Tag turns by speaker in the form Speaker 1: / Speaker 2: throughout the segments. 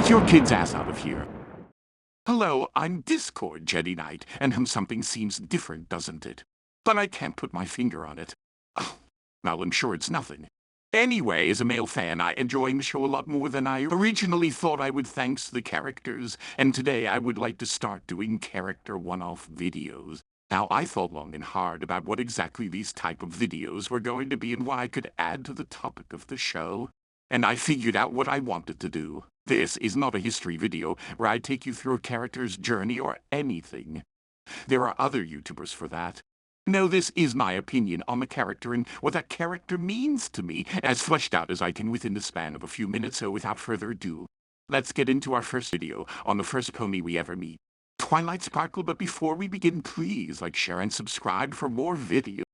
Speaker 1: Get your kid's ass out of here. Hello, I'm Discord Jedi Knight, and something seems different, doesn't it? But I can't put my finger on it. Oh, well, I'm sure it's nothing. Anyway, as a male fan, I enjoy the show a lot more than I originally thought I would thanks to the characters, and today I would like to start doing character one-off videos. Now, I thought long and hard about what exactly these type of videos were going to be and why I could add to the topic of the show. And I figured out what I wanted to do. This is not a history video where I take you through a character's journey or anything. There are other YouTubers for that. No, this is my opinion on the character and what that character means to me, as fleshed out as I can within the span of a few minutes, so without further ado, let's get into our first video on the first pony we ever meet, Twilight Sparkle. But before we begin, please like, share, and subscribe for more videos.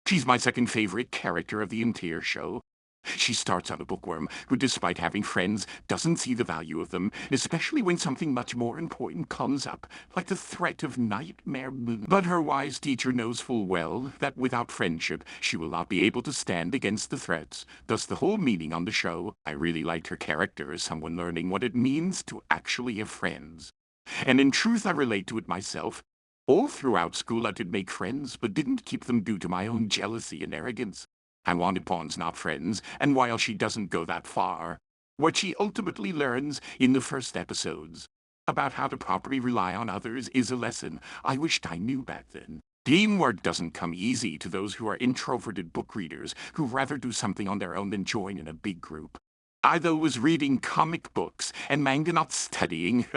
Speaker 1: She's my second favorite character of the entire show. She starts out a bookworm who, despite having friends, doesn't see the value of them, especially when something much more important comes up, like the threat of Nightmare Moon. But her wise teacher knows full well that without friendship, she will not be able to stand against the threats. Thus the whole meaning on the show. I really liked her character as someone learning what it means to actually have friends. And in truth, I relate to it myself. All throughout school I did make friends, but didn't keep them due to my own jealousy and arrogance. I wanted pawns, not friends, and while she doesn't go that far, what she ultimately learns in the first episodes about how to properly rely on others is a lesson I wished I knew back then. Teamwork doesn't come easy to those who are introverted book readers who rather do something on their own than join in a big group. I, though, was reading comic books and manga, not studying.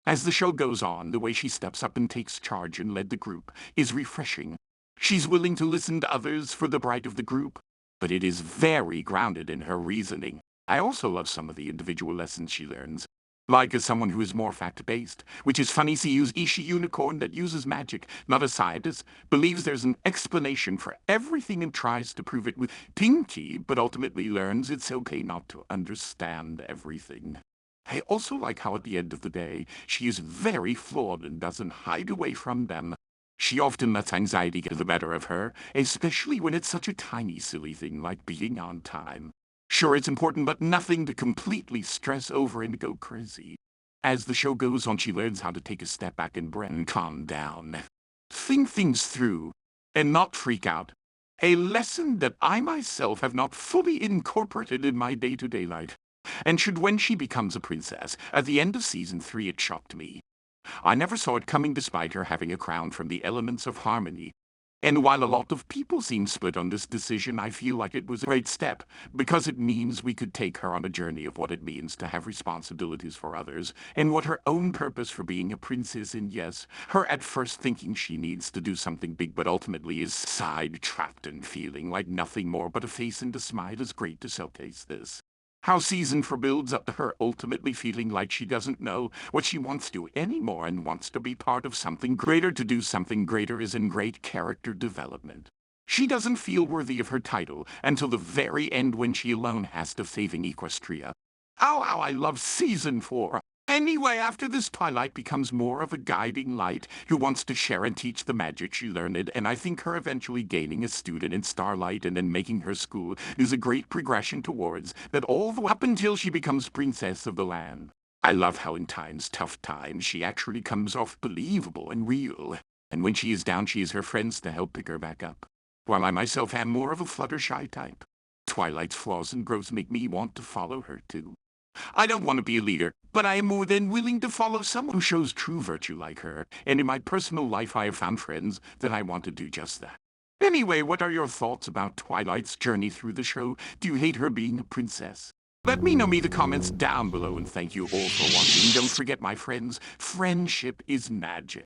Speaker 1: As the show goes on, the way she steps up and takes charge and led the group is refreshing. She's willing to listen to others for the bright of the group, but it is very grounded in her reasoning. I also love some of the individual lessons she learns, like as someone who is more fact-based, which is funny. She uses Ishi Unicorn that uses magic, not a scientist, believes there's an explanation for everything and tries to prove it with Pinky, but ultimately learns it's okay not to understand everything. I also like how at the end of the day, she is very flawed and doesn't hide away from them. She often lets anxiety get the better of her, especially when it's such a tiny silly thing like being on time. Sure, it's important, but nothing to completely stress over and go crazy. As the show goes on, she learns how to take a step back and calm down. Think things through, and not freak out. A lesson that I myself have not fully incorporated in my day-to-day life. And when she becomes a princess, at the end of season 3, it shocked me. I never saw it coming despite her having a crown from the elements of harmony. And while a lot of people seem split on this decision, I feel like it was a great step, because it means we could take her on a journey of what it means to have responsibilities for others, and what her own purpose for being a princess, and yes, her at first thinking she needs to do something big, but ultimately is sidetracked and feeling like nothing more but a face and a smile is great to showcase this. How season 4 builds up to her ultimately feeling like she doesn't know what she wants to do anymore and wants to be part of something greater. To do something greater is in great character development. She doesn't feel worthy of her title until the very end when she alone has to saving Equestria. Oh, how I love season 4. Anyway, after this, Twilight becomes more of a guiding light who wants to share and teach the magic she learned, and I think her eventually gaining a student in Starlight and then making her school is a great progression towards that, all the way up until she becomes princess of the land. I love how in times, tough times, she actually comes off believable and real, and when she is down, she has her friends to help pick her back up. While I myself am more of a Fluttershy type, Twilight's flaws and growth make me want to follow her too. I don't want to be a leader, but I am more than willing to follow someone who shows true virtue like her, and in my personal life I have found friends that I want to do just that. Anyway, what are your thoughts about Twilight's journey through the show? Do you hate her being a princess? Let me know in the comments down below, and thank you all for watching. Don't forget, my friends, friendship is magic.